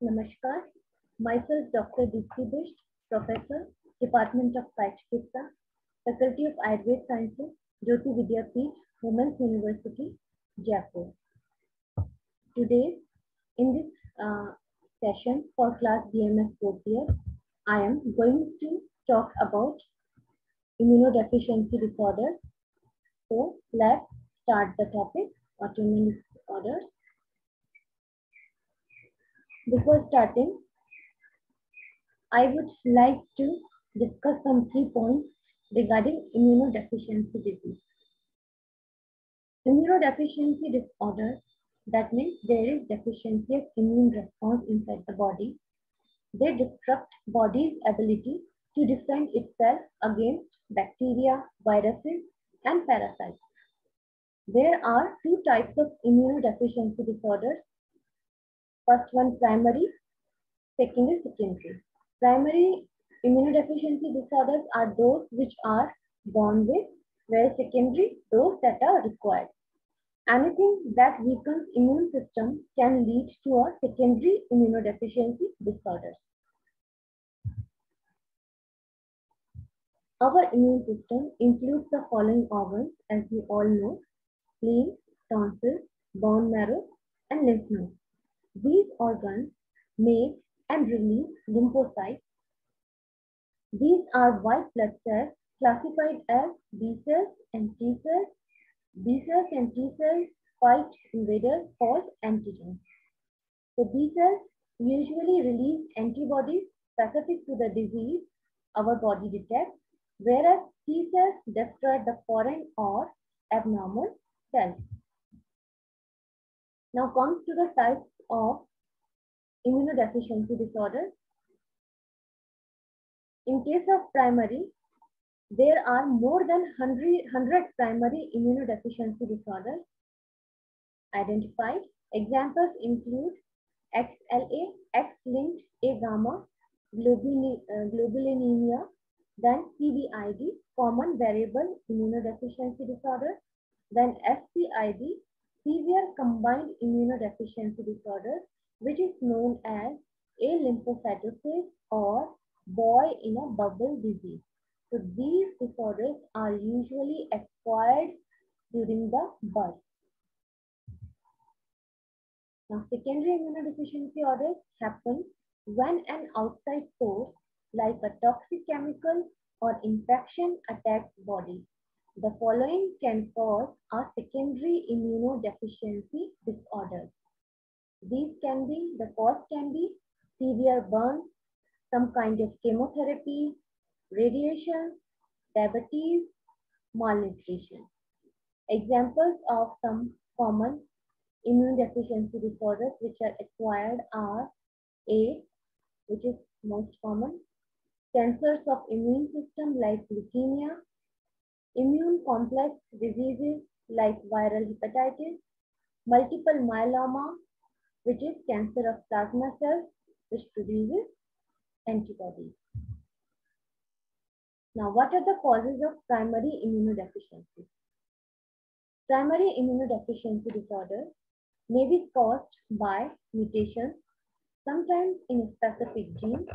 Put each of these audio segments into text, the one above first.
Namaskar. Myself Dr. Deepthi Bisht, Professor, Department of Chikinsa, Faculty of Ayurveda Sciences, Jyoti Vidyapeeth, Women's University, Jaipur. Today, in this session for class DMS 4th year, I am going to talk about immunodeficiency disorders. So, let's start the topic, autoimmune disorders. Before starting, I would like to discuss some key points regarding immunodeficiency disease. Immunodeficiency disorder, that means there is deficiency of immune response inside the body. They disrupt body's ability to defend itself against bacteria, viruses, and parasites. There are two types of immunodeficiency disorders. First one primary, second is secondary. Primary immunodeficiency disorders are those which are born with, whereas secondary, those that are required. Anything that weakens immune system can lead to a secondary immunodeficiency disorder. Our immune system includes the following organs, as we all know: spleen, tonsils, bone marrow, and lymph nodes. These organs make and release lymphocytes. These are white blood cells classified as B cells and T cells. B cells and T cells fight invaders called antigens. So B cells usually release antibodies specific to the disease our body detects, whereas T cells destroy the foreign or abnormal cells. Now comes to the types of immunodeficiency disorders. In case of primary, there are more than 100 primary immunodeficiency disorders identified. Examples include XLA, X-linked A-gamma, globulinemia, then CVID, common variable immunodeficiency disorder, then SCID, severe combined immunodeficiency disorder, which is known as alymphocytosis or boy in a bubble disease. So these disorders are usually acquired during the birth. Now, secondary immunodeficiency disorders happen when an outside source like a toxic chemical or infection attacks body. The following can cause a secondary immunodeficiency disorder. The cause can be severe burns, some kind of chemotherapy, radiation, diabetes, malnutrition. Examples of some common immunodeficiency disorders which are acquired are AIDS, which is most common, cancers of immune system like leukemia, immune complex diseases like viral hepatitis, multiple myeloma, which is cancer of plasma cells, which produces antibodies. Now, what are the causes of primary immunodeficiency? Primary immunodeficiency disorder may be caused by mutations, sometimes in a specific gene.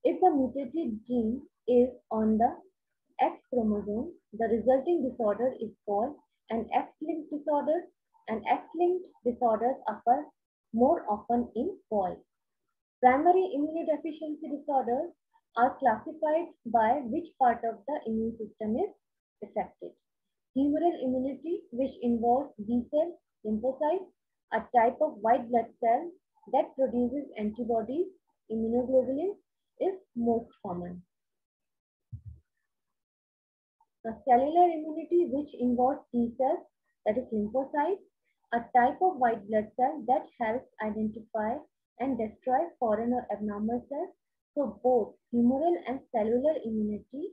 If the mutated gene is on the X chromosome, the resulting disorder is called an X-linked disorder, and X-linked disorders occur more often in boys. Primary immunodeficiency disorders are classified by which part of the immune system is affected. Humoral immunity, which involves B cells, lymphocytes, a type of white blood cell that produces antibodies, immunoglobulins, is most common. Cellular immunity, which involves T cells, that is lymphocytes, a type of white blood cell that helps identify and destroy foreign or abnormal cells. So both humoral and cellular immunity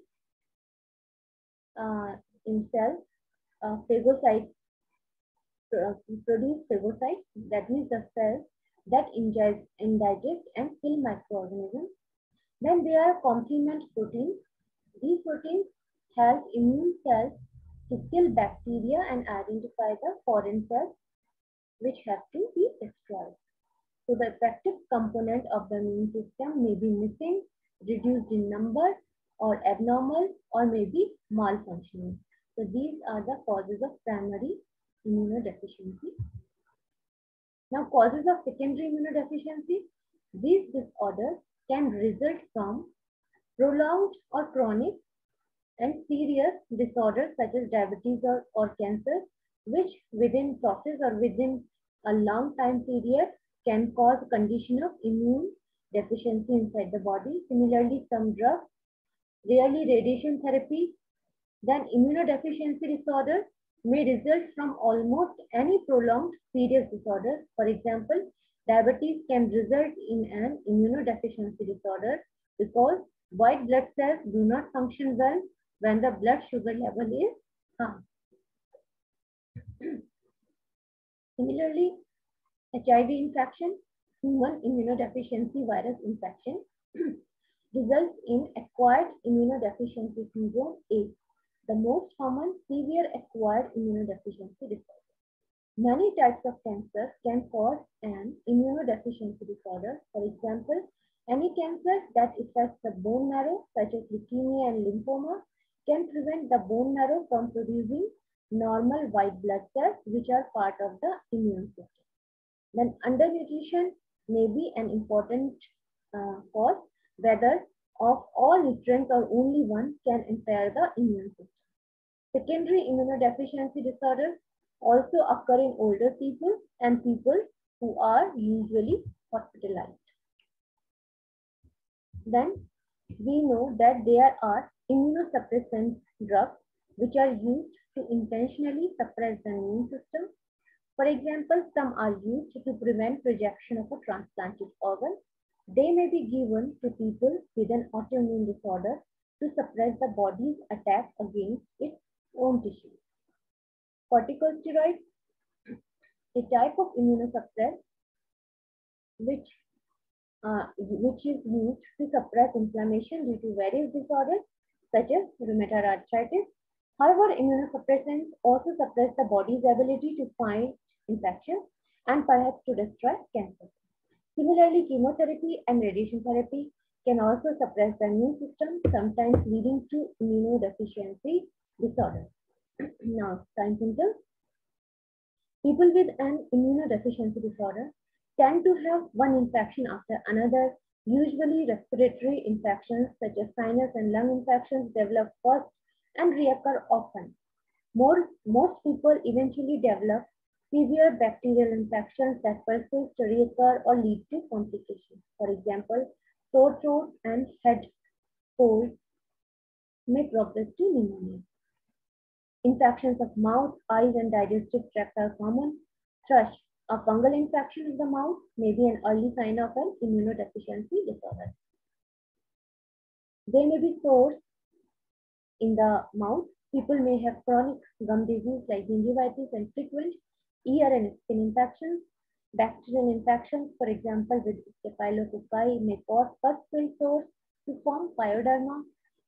in cells, phagocytes produce phagocytes, that means the cells that indigest and kill microorganisms. Then there are complement proteins. These proteins help immune cells to kill bacteria and identify the foreign cells which have to be destroyed. So the effective component of the immune system may be missing, reduced in number, or abnormal, or maybe malfunctioning. So these are the causes of primary immunodeficiency. Now, causes of secondary immunodeficiency. These disorders can result from prolonged or chronic and serious disorders such as diabetes or cancer, which within process or within a long time period can cause condition of immune deficiency inside the body. Similarly, some drugs, rarely radiation therapy, then immunodeficiency disorders may result from almost any prolonged serious disorder. For example, diabetes can result in an immunodeficiency disorder because white blood cells do not function well when the blood sugar level is high. Similarly, HIV infection, human immunodeficiency virus infection, results in acquired immunodeficiency syndrome (A), the most common severe acquired immunodeficiency disorder. Many types of cancer can cause an immunodeficiency disorder. For example, any cancer that affects the bone marrow, such as leukemia and lymphoma, can prevent the bone marrow from producing normal white blood cells, which are part of the immune system. Then undernutrition may be an important cause, whether of all nutrients or only one can impair the immune system. Secondary immunodeficiency disorders also occur in older people and people who are usually hospitalized. Then we know that there are immunosuppressant drugs which are used to intentionally suppress the immune system. For example, some are used to prevent rejection of a transplanted organ. They may be given to people with an autoimmune disorder to suppress the body's attack against its own tissues. Corticosteroids, a type of immunosuppressant which is used to suppress inflammation due to various disorders such as rheumatoid arthritis. However, immunosuppressants also suppress the body's ability to fight infections and perhaps to destroy cancer. Similarly, chemotherapy and radiation therapy can also suppress the immune system, sometimes leading to immunodeficiency disorders. Now, signs and symptoms. People with an immunodeficiency disorder tend to have one infection after another. Usually, respiratory infections such as sinus and lung infections develop first and reoccur often. Most people eventually develop severe bacterial infections that persist, reoccur, or lead to complications. For example, sore throat and head cold may progress to pneumonia. Infections of mouth, eyes, and digestive tract are common. Thrush, a fungal infection of the mouth, may be an early sign of an immunodeficiency disorder. There may be sores in the mouth. People may have chronic gum disease like gingivitis and frequent ear and skin infections. Bacterial infections, for example, with Staphylococci, may cause pus-filled sores to form pyoderma.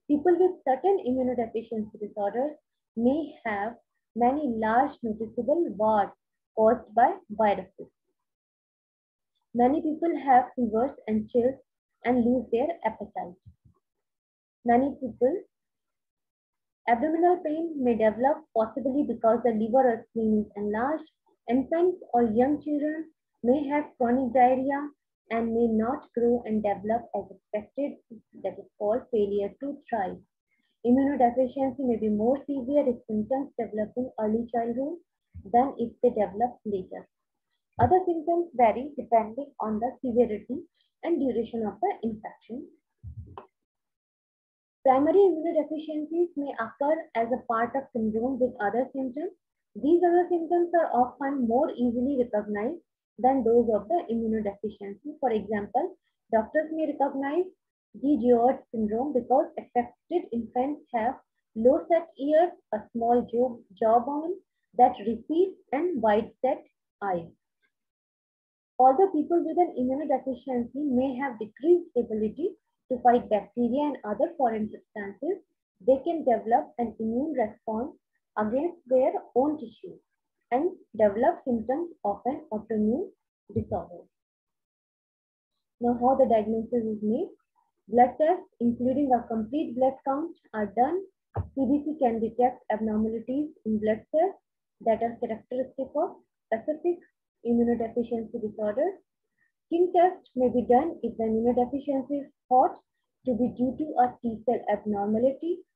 People with certain immunodeficiency disorders may have many large noticeable warts caused by viruses. Many people have fevers and chills and lose their appetite. Many people, abdominal pain may develop possibly because the liver or spleen is enlarged. Infants or young children may have chronic diarrhea and may not grow and develop as expected. That is called failure to thrive. Immunodeficiency may be more severe if symptoms develop in early childhood than if they develop later. Other symptoms vary depending on the severity and duration of the infection. Primary immunodeficiencies may occur as a part of syndrome with other symptoms. These other symptoms are often more easily recognized than those of the immunodeficiency. For example, doctors may recognize Guillain-Barré syndrome because affected infants have low set ears, a small jawbone that repeats, and wide set eyes. Although people with an immunodeficiency may have decreased ability to fight bacteria and other foreign substances, they can develop an immune response against their own tissues and develop symptoms of an autoimmune disorder. Now, how the diagnosis is made? Blood tests, including a complete blood count, are done. CBC can detect abnormalities in blood cells that are characteristic of specific immunodeficiency disorders. Skin test may be done if the immunodeficiency is thought to be due to a T cell abnormality.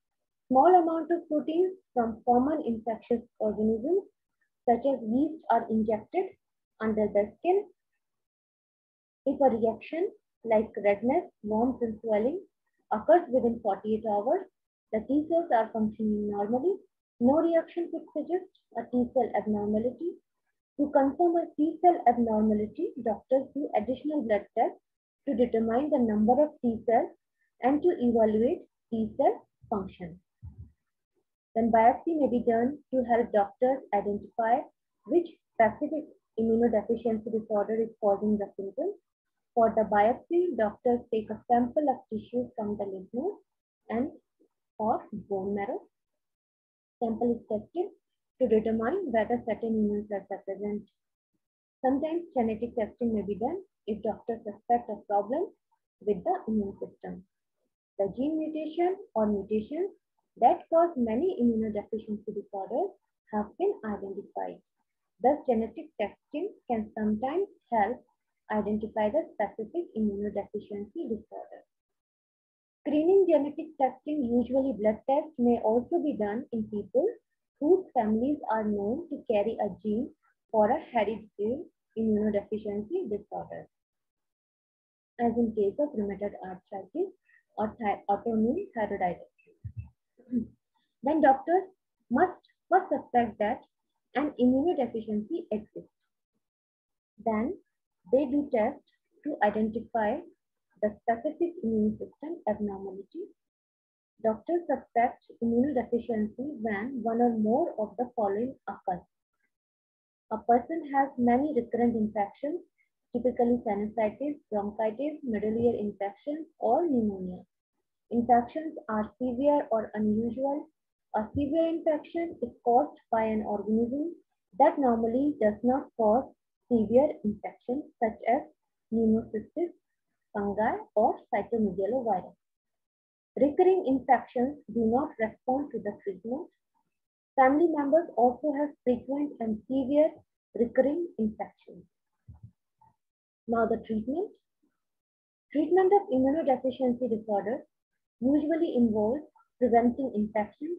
Small amount of proteins from common infectious organisms such as yeast are injected under the skin. If a reaction like redness, warmth and swelling occurs within 48 hours, the T cells are functioning normally. No reaction could suggest a T cell abnormality. To confirm a T cell abnormality, doctors do additional blood tests to determine the number of T cells and to evaluate T cell function. Then biopsy may be done to help doctors identify which specific immunodeficiency disorder is causing the symptoms. For the biopsy, doctors take a sample of tissue from the lymph node and or bone marrow. Sample is tested to determine whether certain immune cells are present. Sometimes genetic testing may be done if doctors suspect a problem with the immune system. The gene mutation or mutations that cause many immunodeficiency disorders have been identified. Thus, genetic testing can sometimes help identify the specific immunodeficiency disorder. Screening genetic testing, usually blood tests, may also be done in people whose families are known to carry a gene for a hereditary immunodeficiency disorder, as in case of rheumatoid arthritis or autoimmune thyroiditis. Then doctors must first suspect that an immunodeficiency exists. Then they do tests to identify the specific immune system abnormality. Doctors suspect immunodeficiency when one or more of the following occurs. A person has many recurrent infections, typically sinusitis, bronchitis, middle ear infections, or pneumonia. Infections are severe or unusual. A severe infection is caused by an organism that normally does not cause severe infections, such as pneumocystis, fungi, or cytomegalovirus. Recurring infections do not respond to the treatment. Family members also have frequent and severe recurring infections. Now the treatment. Treatment of immunodeficiency disorders usually involves preventing infections,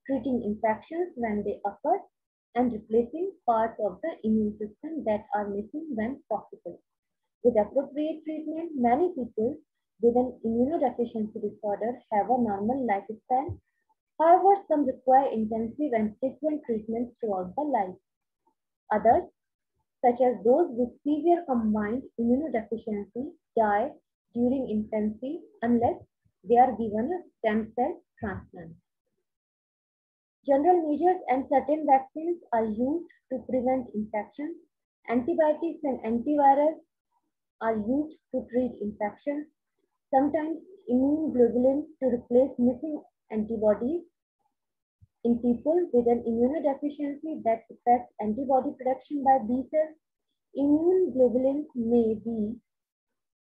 treating infections when they occur, and replacing parts of the immune system that are missing when possible. With appropriate treatment, many people with an immunodeficiency disorder have a normal lifespan. However, some require intensive and frequent treatments throughout the life. Others, such as those with severe combined immunodeficiency, die during infancy unless they are given a stem cell transplant. General measures and certain vaccines are used to prevent infections. Antibiotics and antivirals are used to treat infections. Sometimes immune globulins to replace missing antibodies. In people with an immunodeficiency that affects antibody production by B cells, immune globulins may be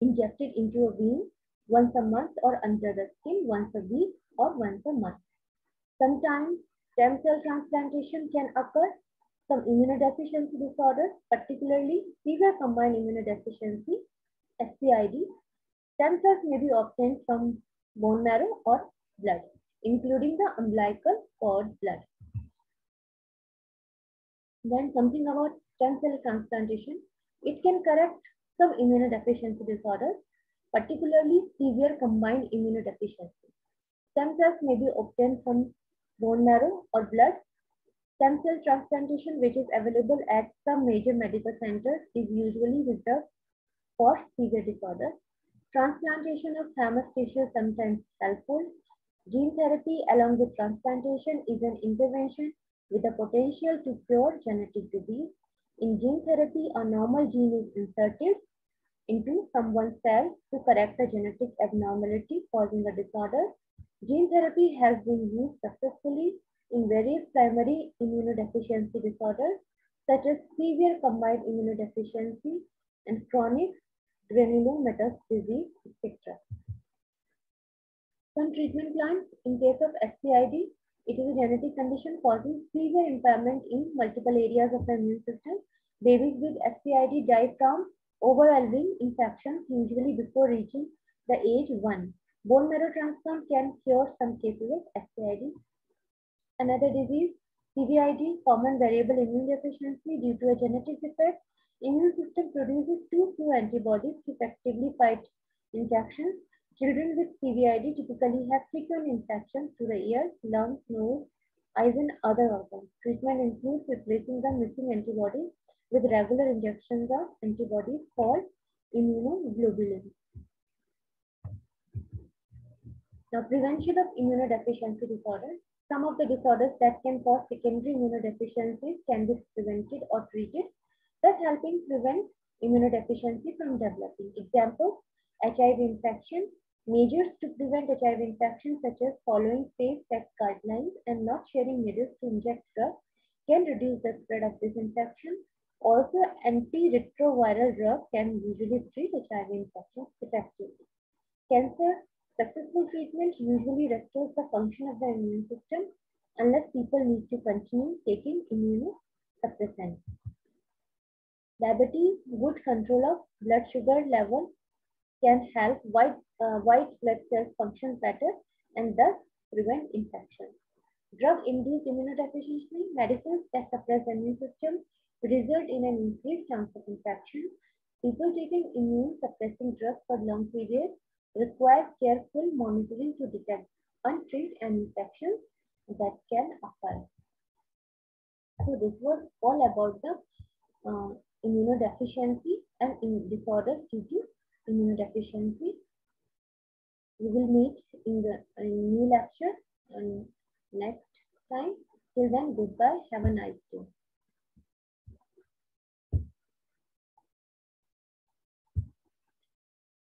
injected into a vein once a month or under the skin once a week or once a month. Sometimes stem cell transplantation can occur. Some immunodeficiency disorders, particularly severe combined immunodeficiency, SCID, stem cells may be obtained from bone marrow or blood, including the umbilical cord blood. Then something about stem cell transplantation. It can correct some immunodeficiency disorders, particularly severe combined immunodeficiency. Stem cells may be obtained from bone marrow or blood. Stem cell transplantation, which is available at some major medical centers, is usually reserved for severe disorders. Transplantation of thymus tissue is sometimes helpful. Gene therapy along with transplantation is an intervention with the potential to cure genetic disease. In gene therapy, a normal gene is inserted into someone's cell to correct a genetic abnormality causing a disorder. Gene therapy has been used successfully in various primary immunodeficiency disorders such as severe combined immunodeficiency and chronic granulomatous disease, etc. Some treatment plans, in case of SCID, it is a genetic condition causing severe impairment in multiple areas of the immune system. Babies with SCID die from overwhelming infections usually before reaching the age 1. Bone marrow transplant can cure some cases of SCID. Another disease, CVID, common variable immune deficiency due to a genetic defect. Immune system produces too few antibodies to effectively fight infections. Children with CVID typically have frequent infections to the ears, lungs, nose, eyes, and other organs. Treatment includes replacing the missing antibodies with regular injections of antibodies called immunoglobulins. Now, prevention of immunodeficiency disorders. Some of the disorders that can cause secondary immunodeficiencies can be prevented or treated, thus helping prevent immunodeficiency from developing. Examples, HIV infection. Measures to prevent HIV infection such as following safe sex guidelines and not sharing needles to inject drugs can reduce the spread of this infection. Also, antiretroviral drugs can usually treat HIV infections effectively. Cancer. Successful treatment usually restores the function of the immune system unless people need to continue taking immunosuppressants. Diabetes, good control of blood sugar level can help white blood cells function better and thus prevent infection. Drug-induced immunodeficiency, medicines that suppress the immune system result in an increased chance of infection. People taking immune-suppressing drugs for long periods require careful monitoring to detect untreated infections that can occur. So this was all about the immunodeficiency and disorders due to immunodeficiency. We will meet in the new lecture next time. Till then, goodbye. Have a nice day.